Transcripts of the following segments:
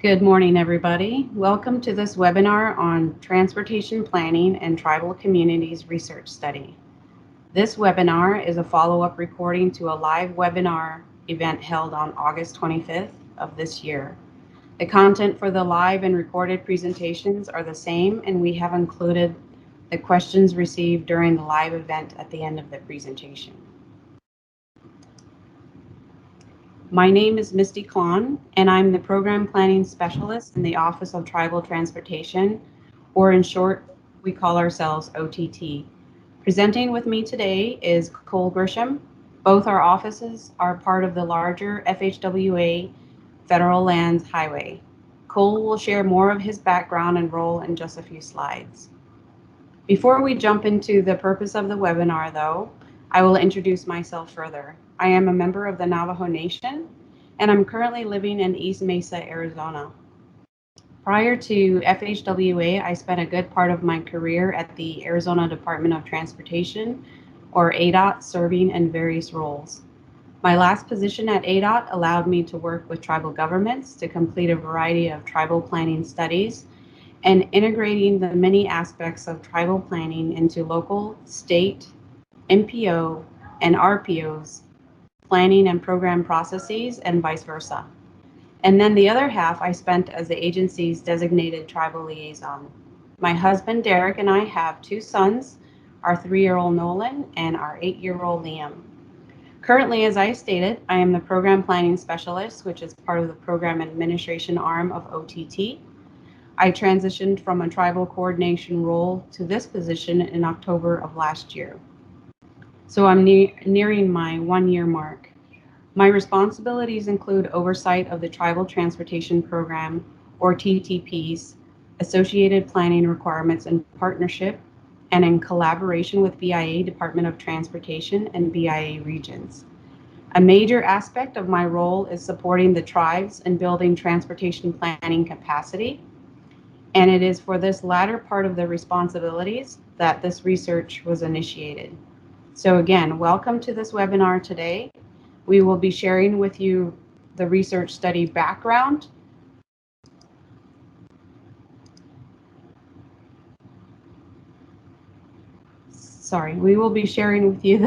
Good morning, everybody. Welcome to this webinar on Transportation Planning and Tribal Communities Research Study. This webinar is a follow-up recording to a live webinar event held on August 25th of this year. The content for the live and recorded presentations are the same, and we have included the questions received during the live event at the end of the presentation. My name is Misty Klon, and I'm the Program Planning Specialist in the Office of Tribal Transportation, or in short, we call ourselves OTT. Presenting with me today is Cole Grisham. Both our offices are part of the larger FHWA Federal Lands Highway. Cole will share more of his background and role in just a few slides. Before we jump into the purpose of the webinar, though, I will introduce myself further. I am a member of the Navajo Nation, and I'm currently living in East Mesa, Arizona. Prior to FHWA, I spent a good part of my career at the Arizona Department of Transportation, or ADOT, serving in various roles. My last position at ADOT allowed me to work with tribal governments to complete a variety of tribal planning studies and integrating the many aspects of tribal planning into local, state, MPO, and RPOs, planning and program processes, and vice versa. And then the other half I spent as the agency's designated tribal liaison. My husband, Derek, and I have two sons, our 3-year-old Nolan and our 8-year-old Liam. Currently, as I stated, I am the Program Planning Specialist, which is part of the Program Administration arm of OTT. I transitioned from a tribal coordination role to this position in October of last year. So I'm nearing my 1-year mark. My responsibilities include oversight of the Tribal Transportation Program, or TTP's, associated planning requirements in partnership and in collaboration with BIA Department of Transportation and BIA regions. A major aspect of my role is supporting the tribes in building transportation planning capacity, and it is for this latter part of the responsibilities that this research was initiated. So again, welcome to this webinar today. We will be sharing with you the research study background. We will be sharing with you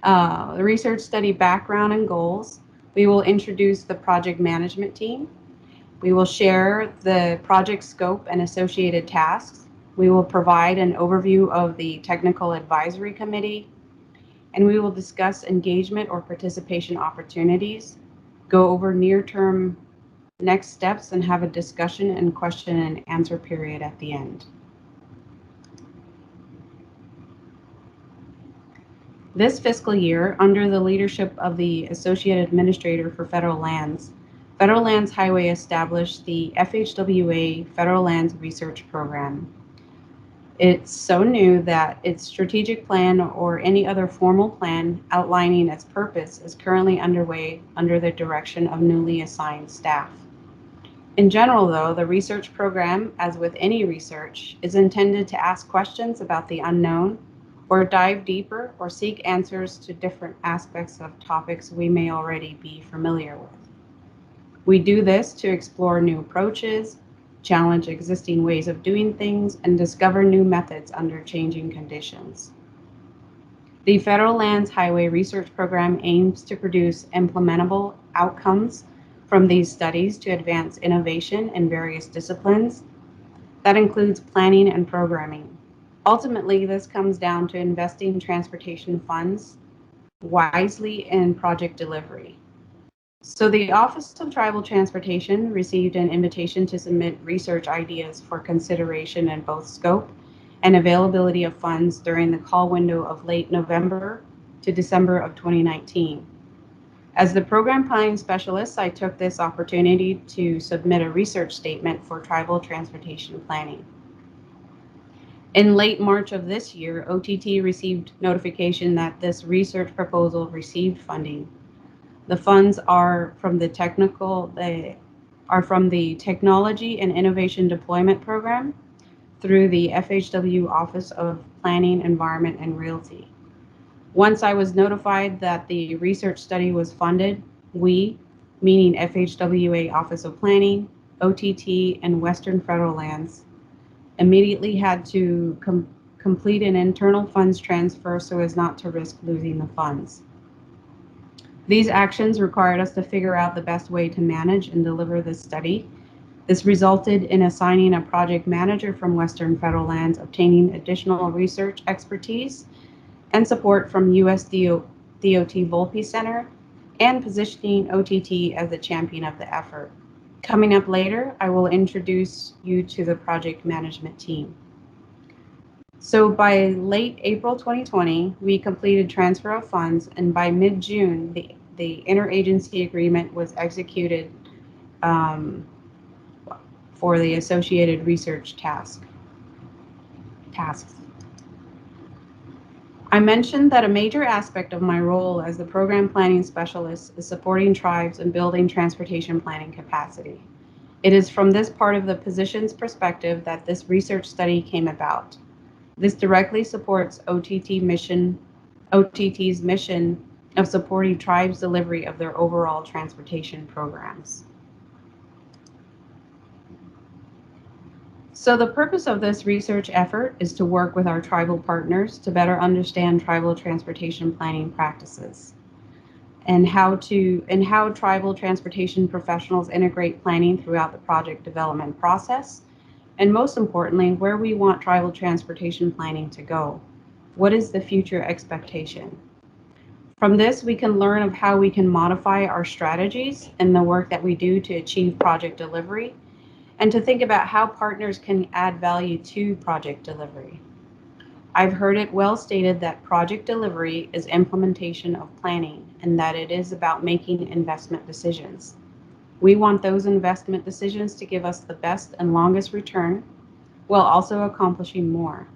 the research study background and goals. We will introduce the project management team. We will share the project scope and associated tasks. We will provide an overview of the Technical Advisory Committee, and we will discuss engagement or participation opportunities, go over near-term next steps, and have a discussion and question and answer period at the end. This fiscal year, under the leadership of the Associate Administrator for Federal Lands Highway established the FHWA Federal Lands Research Program. It's so new that its strategic plan or any other formal plan outlining its purpose is currently underway under the direction of newly assigned staff. In general, though, the research program, as with any research, is intended to ask questions about the unknown or dive deeper or seek answers to different aspects of topics we may already be familiar with. We do this to explore new approaches, challenge existing ways of doing things, and discover new methods under changing conditions. The Federal Lands Highway Research Program aims to produce implementable outcomes from these studies to advance innovation in various disciplines. That includes planning and programming. Ultimately, this comes down to investing transportation funds wisely in project delivery. So the Office of Tribal Transportation received an invitation to submit research ideas for consideration in both scope and availability of funds during the call window of late November to December of 2019. As the Program Planning Specialist, I took this opportunity to submit a research statement for tribal transportation planning. In late March of this year, OTT received notification that this research proposal received funding. The funds are from the Technology and Innovation Deployment Program through the FHW Office of Planning, Environment, and Realty. Once I was notified that the research study was funded, we, meaning FHWA Office of Planning, OTT, and Western Federal Lands immediately had to complete an internal funds transfer so as not to risk losing the funds. These actions required us to figure out the best way to manage and deliver this study. This resulted in assigning a project manager from Western Federal Lands, obtaining additional research expertise and support from US DOT Volpe Center, and positioning OTT as the champion of the effort. Coming up later, I will introduce you to the project management team. So by late April 2020, we completed transfer of funds, and by mid-June, the interagency agreement was executed for the associated research tasks. I mentioned that a major aspect of my role as the program planning specialist is supporting tribes and building transportation planning capacity. It is from this part of the position's perspective that this research study came about. This directly supports OTT's mission of supporting tribes' delivery of their overall transportation programs. So the purpose of this research effort is to work with our tribal partners to better understand tribal transportation planning practices and how tribal transportation professionals integrate planning throughout the project development process, and most importantly, where we want tribal transportation planning to go. What is the future expectation? From this, we can learn of how we can modify our strategies and the work that we do to achieve project delivery, and to think about how partners can add value to project delivery. I've heard it well stated that project delivery is implementation of planning, and that it is about making investment decisions. We want those investment decisions to give us the best and longest return, while also accomplishing more.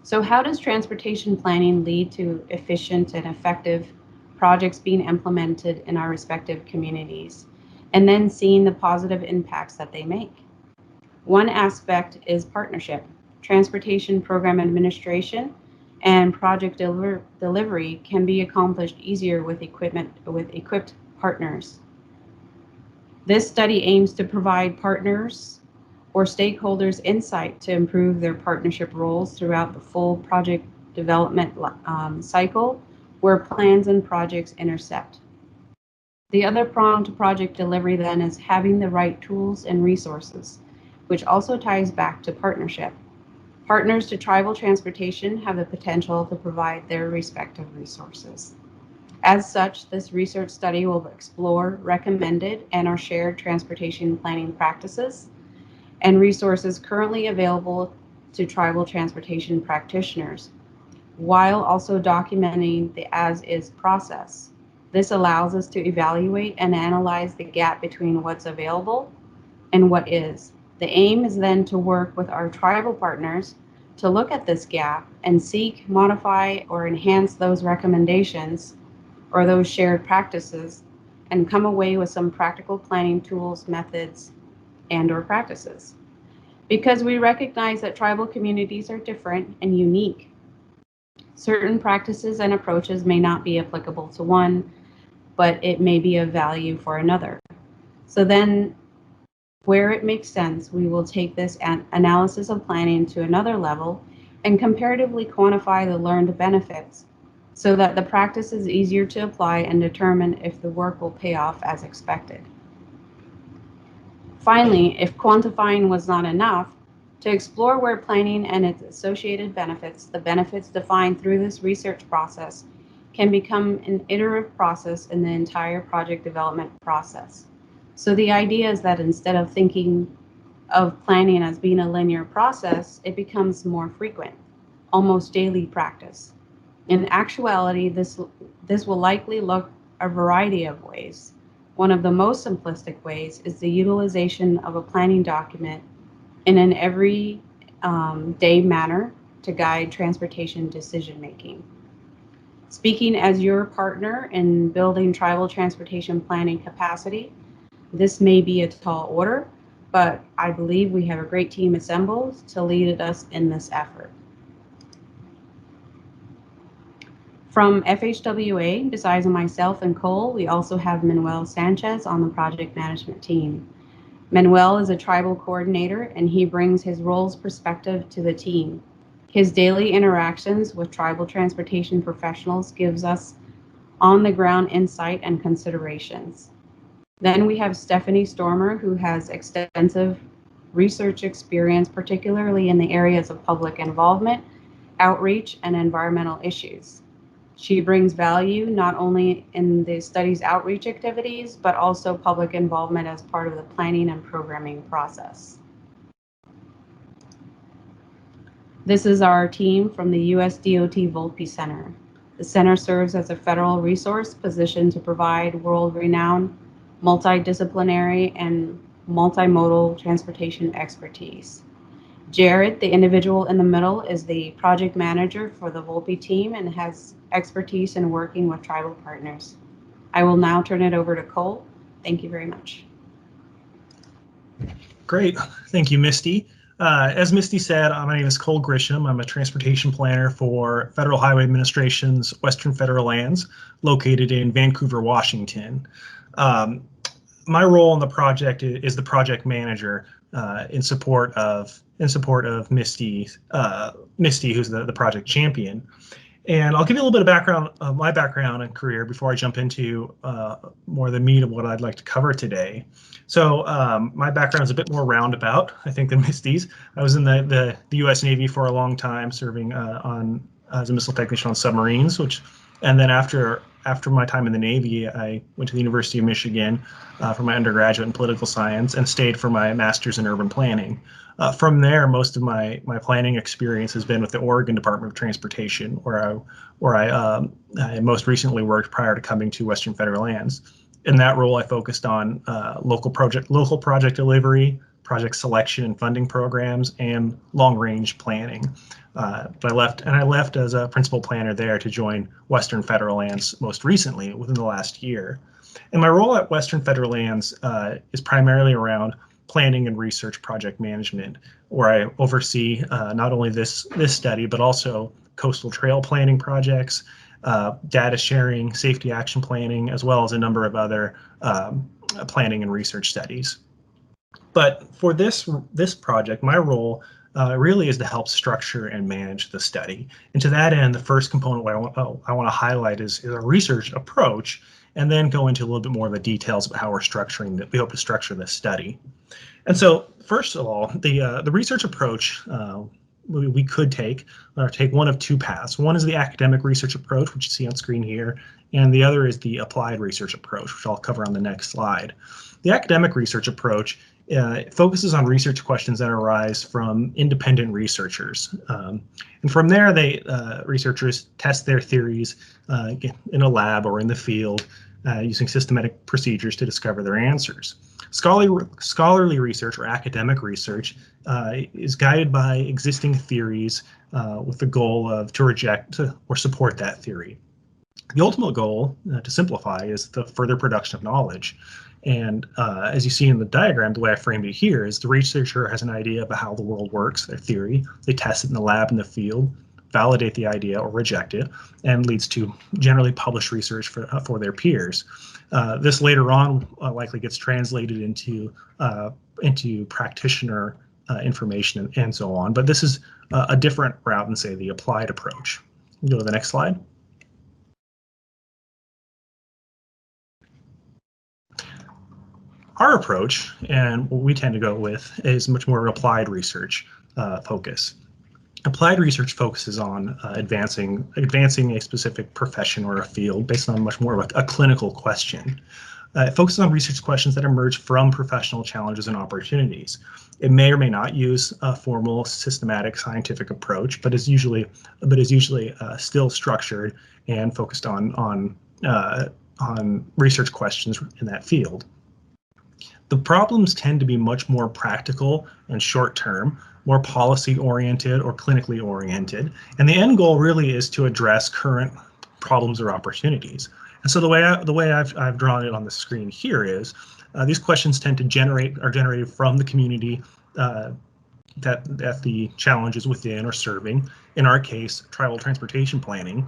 So how does transportation planning lead to efficient and effective projects being implemented in our respective communities, and then seeing the positive impacts that they make? One aspect is partnership. Transportation program administration and project delivery can be accomplished easier with equipped partners. This study aims to provide partners or stakeholders insight to improve their partnership roles throughout the full project development cycle, where plans and projects intersect. The other prong to project delivery then is having the right tools and resources, which also ties back to partnership. Partners to tribal transportation have the potential to provide their respective resources. As such, this research study will explore recommended and or shared transportation planning practices and resources currently available to tribal transportation practitioners, while also documenting the as-is process. This allows us to evaluate and analyze the gap between what's available and what is. The aim is then to work with our tribal partners to look at this gap and seek, modify, or enhance those recommendations or those shared practices, and come away with some practical planning tools, methods, and or practices. Because we recognize that tribal communities are different and unique. Certain practices and approaches may not be applicable to one, but it may be of value for another. So then, where it makes sense, we will take this analysis of planning to another level and comparatively quantify the learned benefits so that the practice is easier to apply and determine if the work will pay off as expected. Finally, if quantifying was not enough, to explore where planning and its associated benefits, the benefits defined through this research process, can become an iterative process in the entire project development process. So the idea is that instead of thinking of planning as being a linear process, it becomes more frequent, almost daily practice. In actuality, this will likely look a variety of ways. One of the most simplistic ways is the utilization of a planning document in an every day manner to guide transportation decision making. Speaking as your partner in building tribal transportation planning capacity, this may be a tall order, but I believe we have a great team assembled to lead us in this effort. From FHWA, besides myself and Cole, we also have Manuel Sanchez on the project management team. Manuel is a tribal coordinator, and he brings his role's perspective to the team. His daily interactions with tribal transportation professionals gives us on-the-ground insight and considerations. Then we have Stephanie Stormer, who has extensive research experience, particularly in the areas of public involvement, outreach, and environmental issues. She brings value not only in the study's outreach activities, but also public involvement as part of the planning and programming process. This is our team from the U.S. DOT Volpe Center. The center serves as a federal resource positioned to provide world-renowned, multidisciplinary, and multimodal transportation expertise. Jared, the individual in the middle, is the project manager for the Volpe team and has expertise in working with tribal partners. I will now turn it over to Cole. Thank you very much. Great. Thank you, Misty. As Misty said, my name is Cole Grisham. I'm a transportation planner for Federal Highway Administration's Western Federal Lands, located in Vancouver, Washington. My role in the project is the project manager in support of Misty, who's the project champion. And I'll give you a little bit of background of my background and career before I jump into more of the meat of what I'd like to cover today. So my background is a bit more roundabout, I think, than Misty's. I was in the U.S. Navy for a long time, serving as a missile technician on submarines, and then after my time in the Navy, I went to the University of Michigan for my undergraduate in political science and stayed for my master's in urban planning. From there, most of my planning experience has been with the Oregon Department of Transportation, where I most recently worked prior to coming to Western Federal Lands. In that role, I focused on local project delivery, project selection and funding programs, and long-range planning. But I left as a principal planner there to join Western Federal Lands most recently, within the last year. And my role at Western Federal Lands is primarily around planning and research project management, where I oversee not only this study, but also coastal trail planning projects, data sharing, safety action planning, as well as a number of other planning and research studies. But for this project, my role really is to help structure and manage the study. And to that end, the first component I want to highlight is a research approach, and then go into a little bit more of the details of how we hope to structure this study. And so, first of all, the research approach we could take one of two paths. One is the academic research approach, which you see on screen here, and the other is the applied research approach, which I'll cover on the next slide. The academic research approach focuses on research questions that arise from independent researchers. And from there, researchers test their theories in a lab or in the field using systematic procedures to discover their answers. Scholarly research or academic research is guided by existing theories with the goal of to reject or support that theory. The ultimate goal, to simplify, is the further production of knowledge. And as you see in the diagram, the way I framed it here is the researcher has an idea about how the world works, their theory. They test it in the lab, in the field, validate the idea or reject it, and leads to generally published research for their peers. This later on likely gets translated into practitioner information and so on. But this is a different route than, say, the applied approach. Go to the next slide. Our approach, and what we tend to go with, is much more applied research focus. Applied research focuses on advancing a specific profession or a field based on much more of a clinical question. It focuses on research questions that emerge from professional challenges and opportunities. It may or may not use a formal, systematic, scientific approach, but is usually still structured and focused on research questions in that field. The problems tend to be much more practical and short-term, more policy-oriented or clinically oriented, and the end goal really is to address current problems or opportunities. And so the way I've drawn it on the screen here is these questions tend to are generated from the community that the challenge is within or serving. In our case, tribal transportation planning.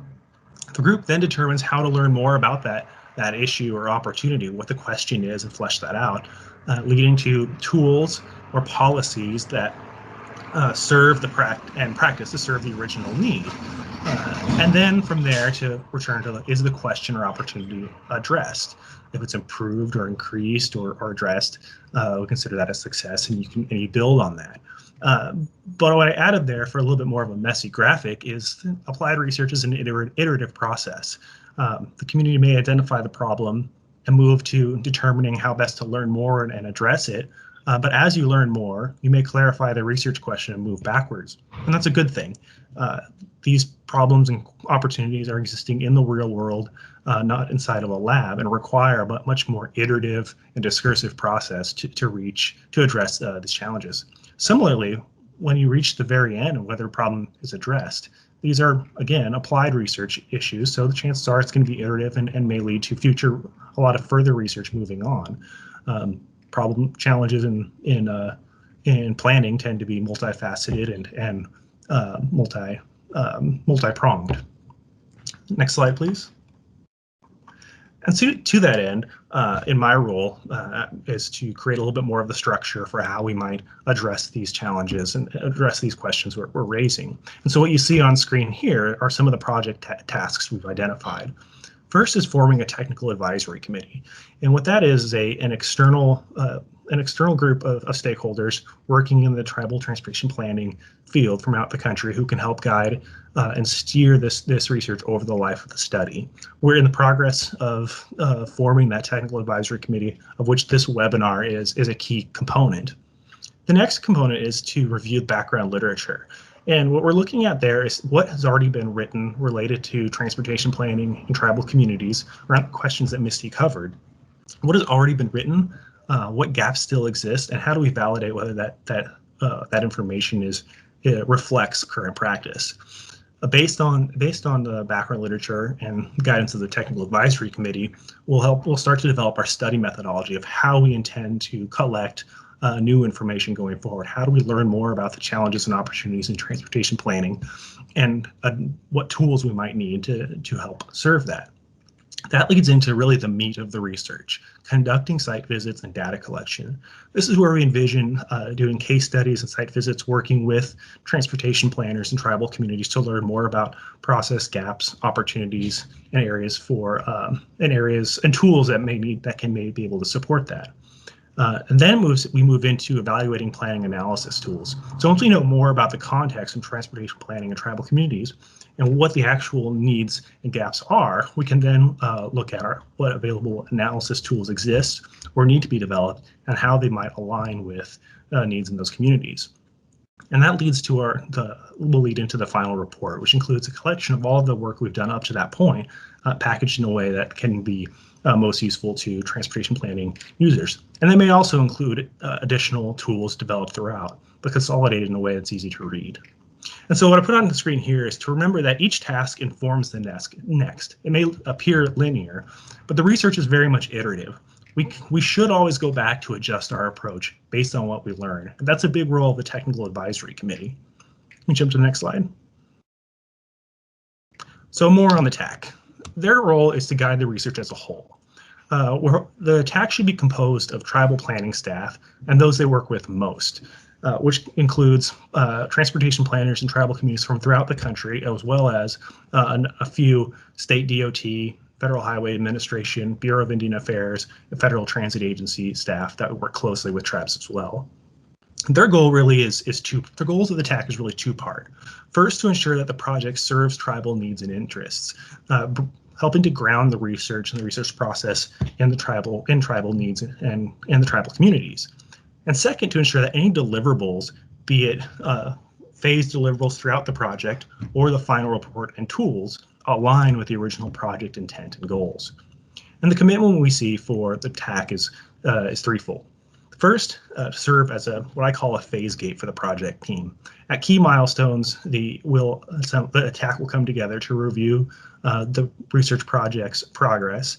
The group then determines how to learn more about that that issue or opportunity, what the question is, and flesh that out, leading to tools or policies that serve the practice to serve the original need. And then from there to return to is the question or opportunity addressed? If it's improved or increased or addressed, we consider that a success, and you build on that. But what I added there for a little bit more of a messy graphic is applied research is an iterative process. The community may identify the problem and move to determining how best to learn more and address it. But as you learn more, you may clarify the research question and move backwards. And that's a good thing. These problems and opportunities are existing in the real world, not inside of a lab, and require a much more iterative and discursive process to address these challenges. Similarly, when you reach the very end of whether a problem is addressed, these are, again, applied research issues, so the chances are it's going to be iterative and may lead to a lot of further research moving on. Problem challenges in planning tend to be multifaceted and multi-pronged. Next slide, please. And to that end, in my role is to create a little bit more of the structure for how we might address these challenges and address these questions we're raising. And so what you see on screen here are some of the project tasks we've identified. First is forming a technical advisory committee. And what that is an external group of stakeholders working in the tribal transportation planning field from out the country who can help guide and steer this research over the life of the study. We're in the progress of forming that technical advisory committee, of which this webinar is a key component. The next component is to review background literature. And what we're looking at there is what has already been written related to transportation planning in tribal communities around questions that Misty covered. What has already been written, what gaps still exist, and how do we validate whether that information reflects current practice? Based on the background literature and guidance of the technical advisory committee, we'll start to develop our study methodology of how we intend to collect new information going forward. How do we learn more about the challenges and opportunities in transportation planning, and what tools we might need to help serve that? That leads into really the meat of the research, conducting site visits and data collection. This is where we envision doing case studies and site visits, working with transportation planners and tribal communities to learn more about process gaps, opportunities, and areas and tools that can be able to support that. And then we move into evaluating planning analysis tools. So once we know more about the context in transportation planning in tribal communities and what the actual needs and gaps are, we can then look at what available analysis tools exist or need to be developed and how they might align with needs in those communities. And that leads to will lead into the final report, which includes a collection of all of the work we've done up to that point, packaged in a way that can be most useful to transportation planning users. And they may also include additional tools developed throughout, but consolidated in a way that's easy to read. And so what I put on the screen here is to remember that each task informs the next. It may appear linear, but the research is very much iterative. We should always go back to adjust our approach based on what we learn. And that's a big role of the technical advisory committee. Let me jump to the next slide. So more on the TAC. Their role is to guide the research as a whole. The TAC should be composed of tribal planning staff and those they work with most, which includes transportation planners and tribal communities from throughout the country, as well as a few state DOT, Federal Highway Administration, Bureau of Indian Affairs, and Federal Transit Agency staff that work closely with tribes as well. Their goal really the goals of the TAC is really two-part. First, to ensure that the project serves tribal needs and interests, helping to ground the research and the research process in tribal needs and the tribal communities. And second, to ensure that any deliverables, be it phased deliverables throughout the project or the final report and tools, align with the original project intent and goals. And the commitment we see for the TAC is threefold. First, serve as what I call a phase gate for the project team. At key milestones, the TAC will come together to review the research project's progress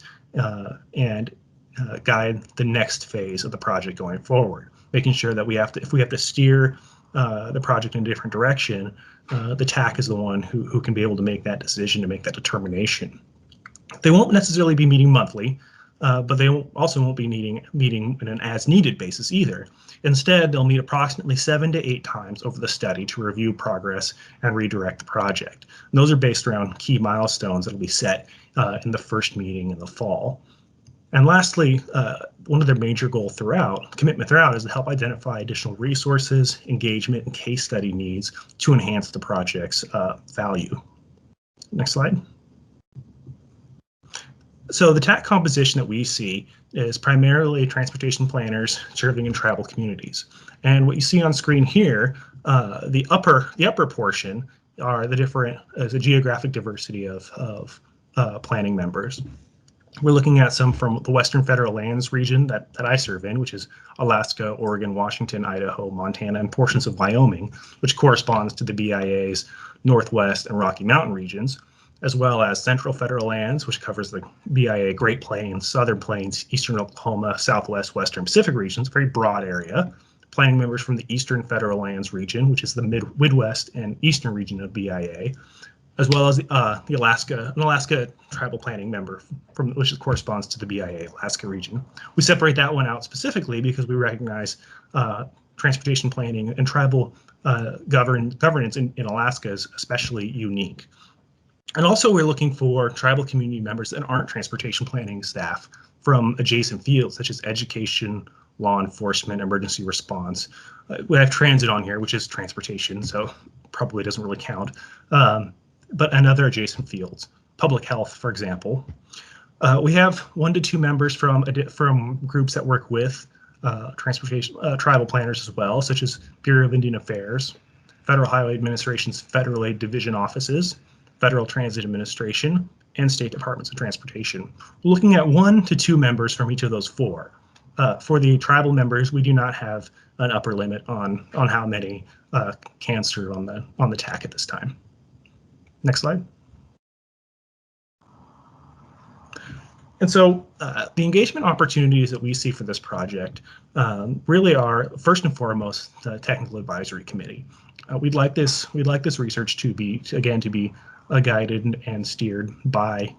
and guide the next phase of the project going forward, making sure that if we have to steer the project in a different direction, the TAC is the one who can be able to make that decision, to make that determination. They won't necessarily be meeting monthly, but they also won't be meeting in an as-needed basis either. Instead, they'll meet approximately 7 to 8 times over the study to review progress and redirect the project. And those are based around key milestones that will be set in the first meeting in the fall. And lastly, one of their major commitment throughout, is to help identify additional resources, engagement, and case study needs to enhance the project's value. Next slide. So the TAC composition that we see is primarily transportation planners serving in tribal communities. And what you see on screen here, the upper portion are the geographic diversity of planning members. We're looking at some from the Western Federal Lands region that I serve in, which is Alaska, Oregon, Washington, Idaho, Montana, and portions of Wyoming, which corresponds to the BIA's Northwest and Rocky Mountain regions, as well as Central Federal Lands, which covers the BIA Great Plains, Southern Plains, Eastern Oklahoma, Southwest, Western Pacific regions, very broad area. Planning members from the Eastern Federal Lands region, which is the Midwest and Eastern region of BIA, as well as the Alaska tribal planning member, which corresponds to the BIA Alaska region. We separate that one out specifically because we recognize transportation planning and tribal governance in Alaska is especially unique. And also we're looking for tribal community members that aren't transportation planning staff from adjacent fields such as education, law enforcement, emergency response. We have transit on here, which is transportation, so probably doesn't really count. But and other adjacent fields, public health, for example. We have 1 to 2 members from groups that work with transportation tribal planners as well, such as Bureau of Indian Affairs, Federal Highway Administration's Federal Aid Division offices, Federal Transit Administration, and state departments of transportation. We're looking at 1 to 2 members from each of those 4. For the tribal members, we do not have an upper limit on how many can serve on the TAC at this time. Next slide. And so the engagement opportunities that we see for this project really are, first and foremost, the technical advisory committee. We'd like this research to be guided and steered by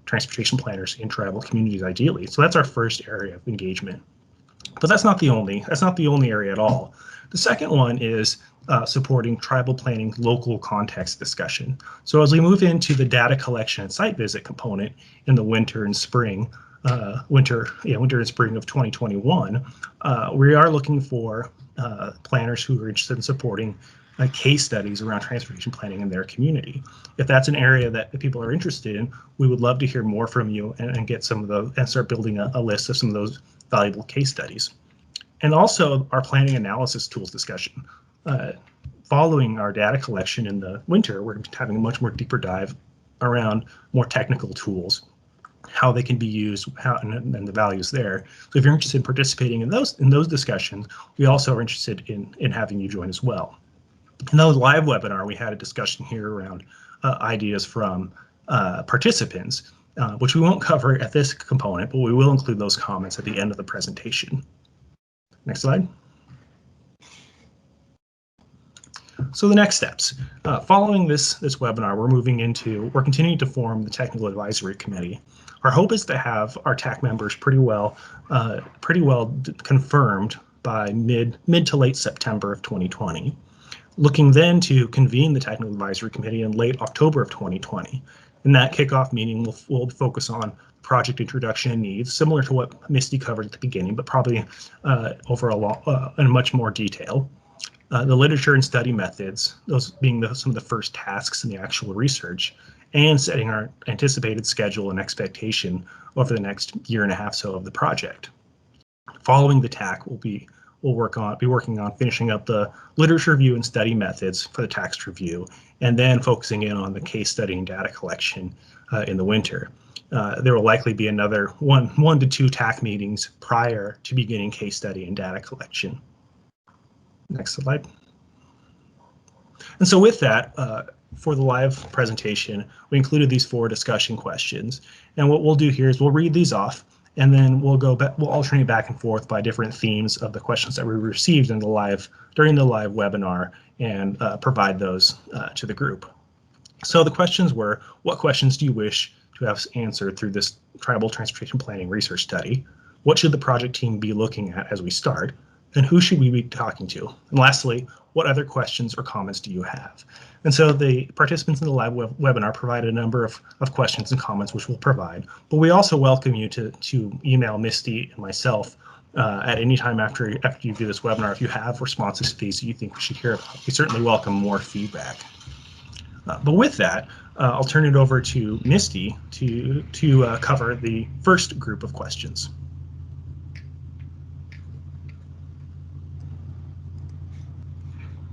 transportation planners in tribal communities, ideally. So that's our first area of engagement. But that's not the only area at all. The second one is supporting tribal planning local context discussion. So as we move into the data collection and site visit component in the winter and spring of 2021, we are looking for planners who are interested in supporting case studies around transportation planning in their community. If that's an area that people are interested in, we would love to hear more from you and get some of those and start building a list of some of those valuable case studies. And also our planning analysis tools discussion. Following our data collection in the winter, we're having a much more deeper dive around more technical tools, how they can be used, and the values there. So if you're interested in participating in those discussions, we also are interested in having you join as well. In the live webinar, we had a discussion here around ideas from participants, which we won't cover at this component, but we will include those comments at the end of the presentation. Next slide. So the next steps. Following this webinar, we're continuing to form the Technical Advisory Committee. Our hope is to have our TAC members pretty well confirmed by mid to late September of 2020. Looking then to convene the Technical Advisory Committee in late October of 2020. In that kickoff meeting, we'll focus on project introduction and needs, similar to what Misty covered at the beginning, but probably in much more detail. The literature and study methods, those being some of the first tasks in the actual research, and setting our anticipated schedule and expectation over the next year and a half so of the project. Following the TAC, we'll be working on finishing up the literature review and study methods for the text review, and then focusing in on the case study and data collection in the winter. There will likely be another one to two TAC meetings prior to beginning case study and data collection. Next slide. And so with that, for the live presentation, we included these 4 discussion questions. And what we'll do here is we'll read these off, and then we'll alternate back and forth by different themes of the questions that we received during the live webinar, and provide those to the group. So the questions were, what questions do you wish to have answered through this tribal transportation planning research study? What should the project team be looking at as we start? And who should we be talking to? And lastly, what other questions or comments do you have? And so the participants in the live webinar provided a number of questions and comments, which we'll provide. But we also welcome you to email Misty and myself at any time after you do this webinar if you have responses to these that you think we should hear about. We certainly welcome more feedback. But with that, I'll turn it over to Misty to cover the first group of questions.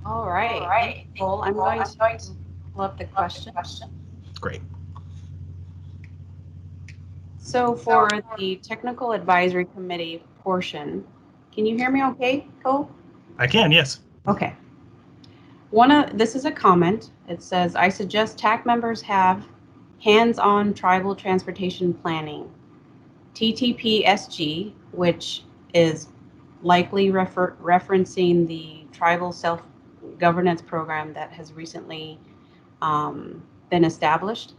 All right. Thank you, Cole. I'm going to pull up the question. Great. So for the Technical Advisory Committee portion, can you hear me okay, Cole? I can, yes. Okay. This is a comment. It says, I suggest TAC members have hands-on tribal transportation planning. TTP SG, which is likely referencing the tribal self-governance program that has recently been established,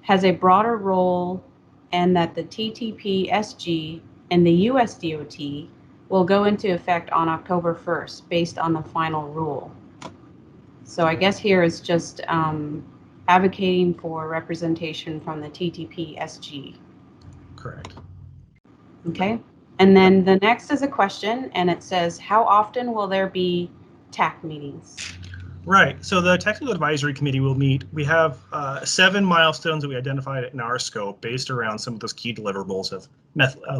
has a broader role, and that the TTP SG and the USDOT will go into effect on October 1st based on the final rule. So I guess here is just advocating for representation from the TTP SG. Correct. Okay. And then the next is a question, and it says, how often will there be TAC meetings? Right. So the Technical Advisory Committee will meet. We have 7 milestones that we identified in our scope based around some of those key deliverables of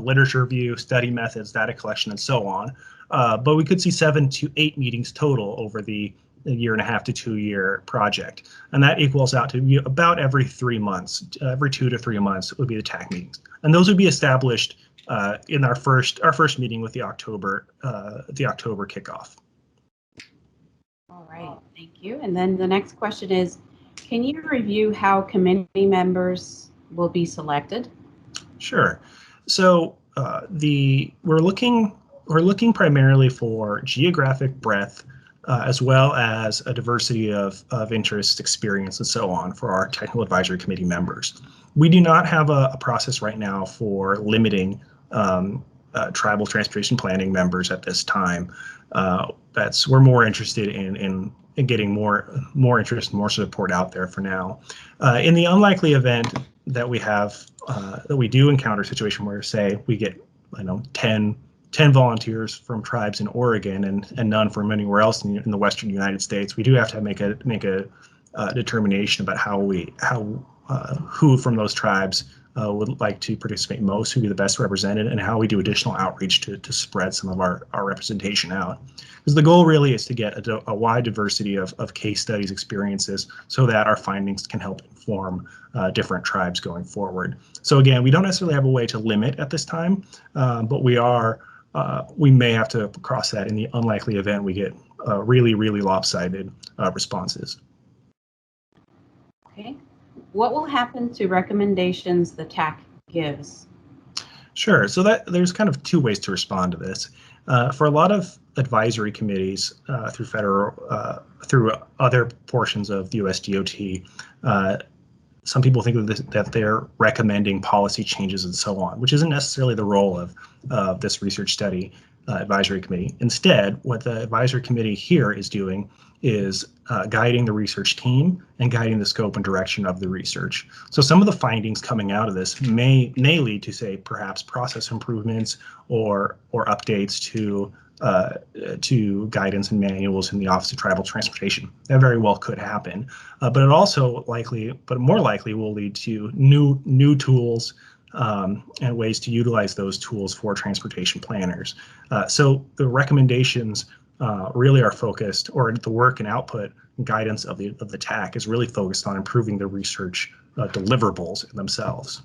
literature review, study methods, data collection, and so on. But we could see 7 to 8 meetings total over the 1.5 to 2 year project. And that equals out to about every 3 months, every 2 to 3 months would be the TAC meetings. And those would be established in our first meeting with the October kickoff. All right, thank you. And then the next question is, can you review how committee members will be selected? Sure. So we're looking primarily for geographic breadth as well as a diversity of interest, experience, and so on for our Technical Advisory Committee members. We do not have a process right now for limiting tribal transportation planning members at this time. We're more interested in getting more interest, more support out there for now. In the unlikely event that we do encounter a situation where, say, we get 10 volunteers from tribes in Oregon and none from anywhere else in the Western United States, we do have to make a determination about who from those tribes would like to participate most, who would be the best represented, and how we do additional outreach to spread some of our representation out. Because the goal really is to get a wide diversity of case studies, experiences, so that our findings can help inform different tribes going forward. So again, we don't necessarily have a way to limit at this time, but we may have to cross that in the unlikely event we get really, really lopsided responses. Okay. What will happen to recommendations the TAC gives? Sure. So there's kind of 2 ways to respond to this. For a lot of advisory committees through other portions of the USDOT, some people think that they're recommending policy changes and so on, which isn't necessarily the role of this research study advisory committee. Instead, what the advisory committee here is doing is guiding the research team and guiding the scope and direction of the research. So some of the findings coming out of this may lead to, say, perhaps process improvements or updates to guidance and manuals in the Office of Tribal Transportation. That very well could happen, but it also more likely will lead to new tools and ways to utilize those tools for transportation planners. So the recommendations really are focused, or the work and output and guidance of the TAC is really focused on improving the research deliverables themselves.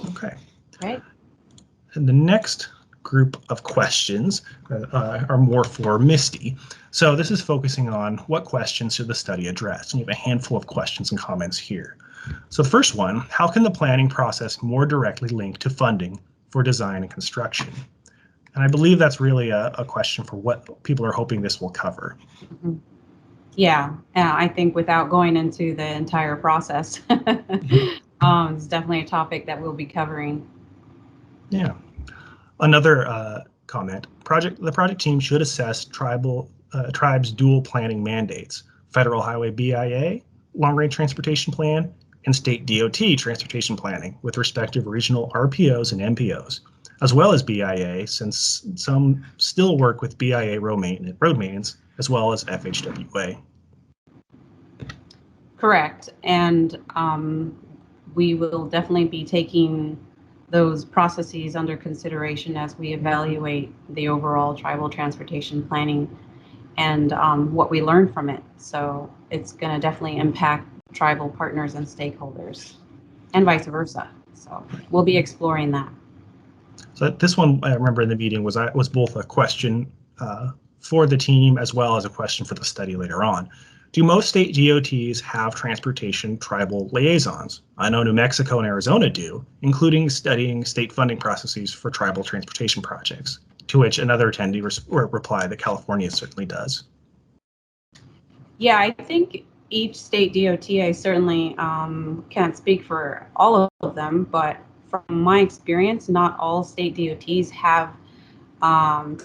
Okay. Right. And the next group of questions are more for Misty. So this is focusing on what questions should the study address? And you have a handful of questions and comments here. So the first one, how can the planning process more directly link to funding for design and construction? And I believe that's really a question for what people are hoping this will cover. Mm-hmm. Yeah, I think without going into the entire process, Mhm. it's definitely a topic that we'll be covering. Yeah. Another comment: the project team should assess tribes' dual planning mandates: federal highway BIA, long range transportation plan, and state DOT transportation planning with respective regional RPOs and MPOs, as well as BIA, since some still work with BIA road maintenance, as well as FHWA. Correct. And we will definitely be taking those processes under consideration as we evaluate the overall tribal transportation planning and what we learn from it. So it's going to definitely impact tribal partners and stakeholders and vice versa. So we'll be exploring that. So this one, I remember in the meeting, was both a question for the team as well as a question for the study later on. Do most state DOTs have transportation tribal liaisons? I know New Mexico and Arizona do, including studying state funding processes for tribal transportation projects, to which another attendee replied that California certainly does. Yeah, I think each state DOT, I certainly can't speak for all of them, but from my experience, not all state DOTs have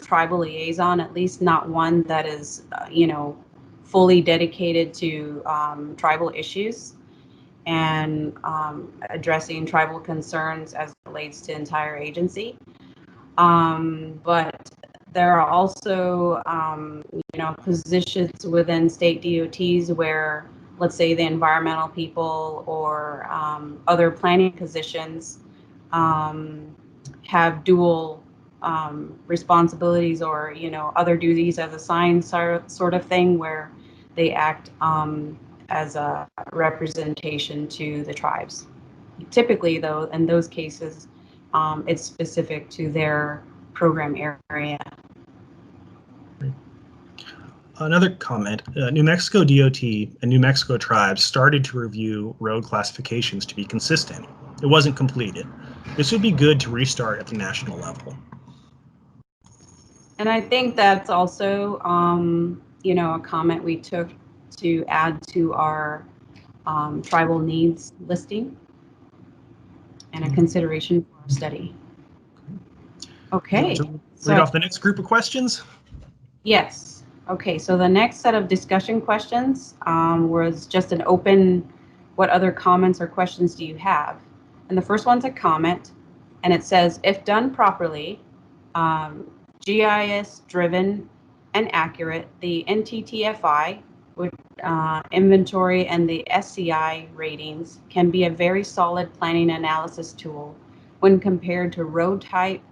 tribal liaison, at least not one that is, fully dedicated to tribal issues and addressing tribal concerns as it relates to entire agency. But there are also, positions within state DOTs where, let's say, the environmental people or other planning positions um, have dual responsibilities or, other duties as assigned sort of thing where they act as a representation to the tribes. Typically, though, in those cases, it's specific to their program area. Another comment: New Mexico DOT and New Mexico tribes started to review road classifications to be consistent. It wasn't completed. This would be good to restart at the national level. And I think that's also, a comment we took to add to our tribal needs listing and a consideration for our study. You want Okay, to read so off the next group of questions? yes. Okay, so the next set of discussion questions was just an open, what other comments or questions do you have? And the first one's a comment, and it says, if done properly, GIS driven and accurate, the NTTFI with inventory and the SCI ratings can be a very solid planning analysis tool when compared to road type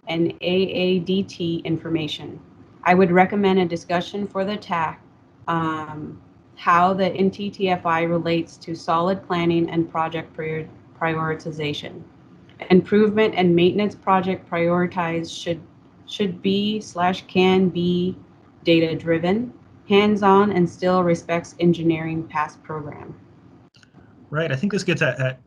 and AADT information. I would recommend a discussion for the TAC, how the NTTFI relates to solid planning and project prioritization. Improvement and maintenance project prioritized should be/can be data driven, hands-on, and still respects engineering past program. Right. I think this gets at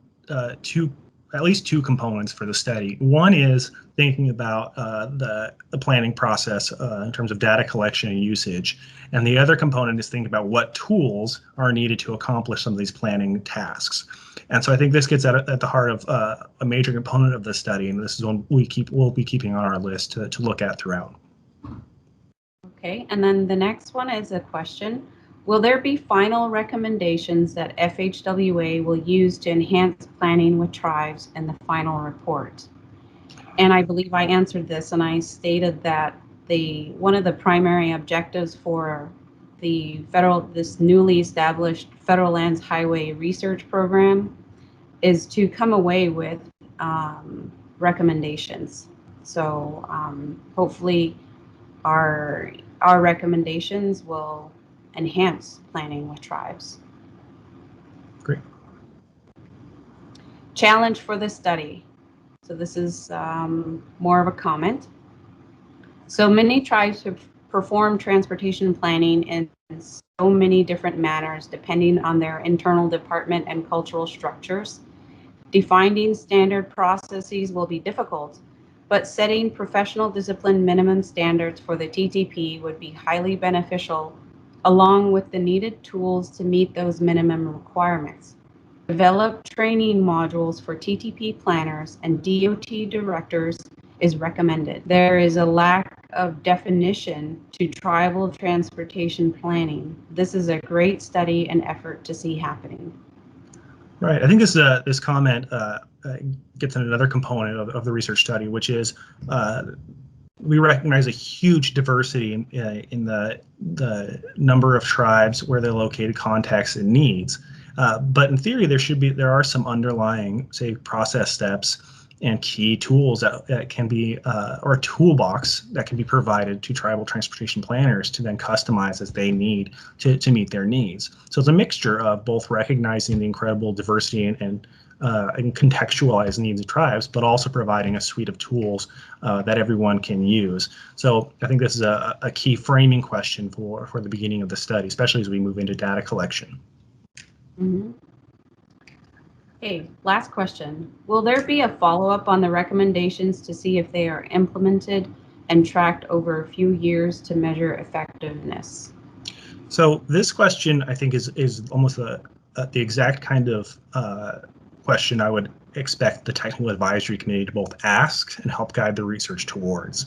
least two components for the study. One is thinking about the planning process in terms of data collection and usage. And the other component is thinking about what tools are needed to accomplish some of these planning tasks. And so I think this gets at the heart of a major component of the study. And this is one we'll be keeping on our list to look at throughout. Okay, and then the next one is a question. Will there be final recommendations that FHWA will use to enhance planning with tribes in the final report? And I believe I answered this and I stated that one of the primary objectives for this newly established Federal Lands Highway Research Program is to come away with recommendations. So hopefully our our recommendations will enhance planning with tribes. Great. Challenge for the study. So this is more of a comment. So many tribes have performed transportation planning in so many different manners depending on their internal department and cultural structures. Defining standard processes will be difficult, but setting professional discipline minimum standards for the TTP would be highly beneficial along with the needed tools to meet those minimum requirements. Develop training modules for TTP planners and DOT directors is recommended. There is a lack of definition to tribal transportation planning. This is a great study and effort to see happening. Right. I think this comment gets at another component of the research study, which is we recognize a huge diversity in the number of tribes, where they're located, contexts, and needs. But in theory, there are some underlying, say, process steps and key tools that can be, or a toolbox that can be provided to tribal transportation planners to then customize as they need to meet their needs. So it's a mixture of both recognizing the incredible diversity and contextualized needs of tribes, but also providing a suite of tools that everyone can use. So I think this is a key framing question for the beginning of the study, especially as we move into data collection. Mm-hmm. Okay, last question. Will there be a follow-up on the recommendations to see if they are implemented and tracked over a few years to measure effectiveness? So this question, I think, is almost the exact kind of question I would expect the technical advisory committee to both ask and help guide the research towards.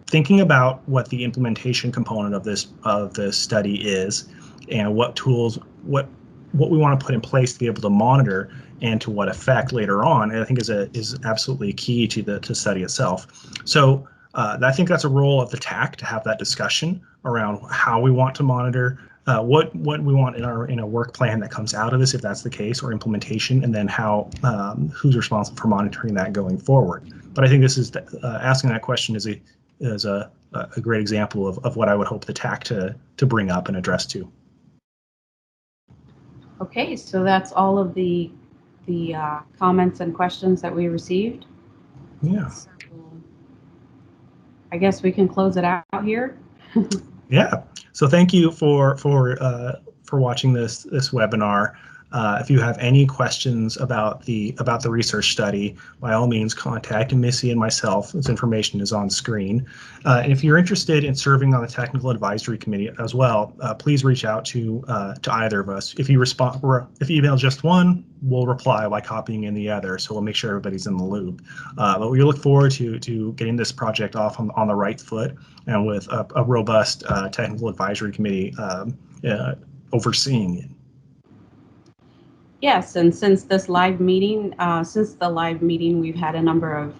Thinking about what the implementation component of this study is, and what tools, what we want to put in place to be able to monitor, and to what effect later on, I think is absolutely key to the study itself. So I think that's a role of the TAC to have that discussion around how we want to monitor, what we want in a work plan that comes out of this, if that's the case, or implementation, and then how who's responsible for monitoring that going forward. But I think this is asking that question is a great example of what I would hope the TAC to bring up and address too. Okay, so that's all of the comments and questions that we received. Yeah. So I guess we can close it out here. Yeah. So thank you for watching this webinar. If you have any questions about the research study, by all means contact Missy and myself. This information is on screen. And if you're interested in serving on the technical advisory committee as well, please reach out to either of us. If you email just one, we'll reply by copying in the other, so we'll make sure everybody's in the loop. But we look forward to getting this project off on the right foot, and with a robust technical advisory committee overseeing it. Yes, and since the live meeting, we've had a number of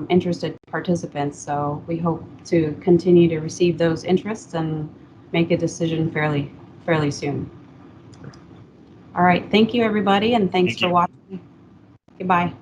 interested participants. So we hope to continue to receive those interests and make a decision fairly soon. All right, thank you everybody, and thanks for watching. Goodbye.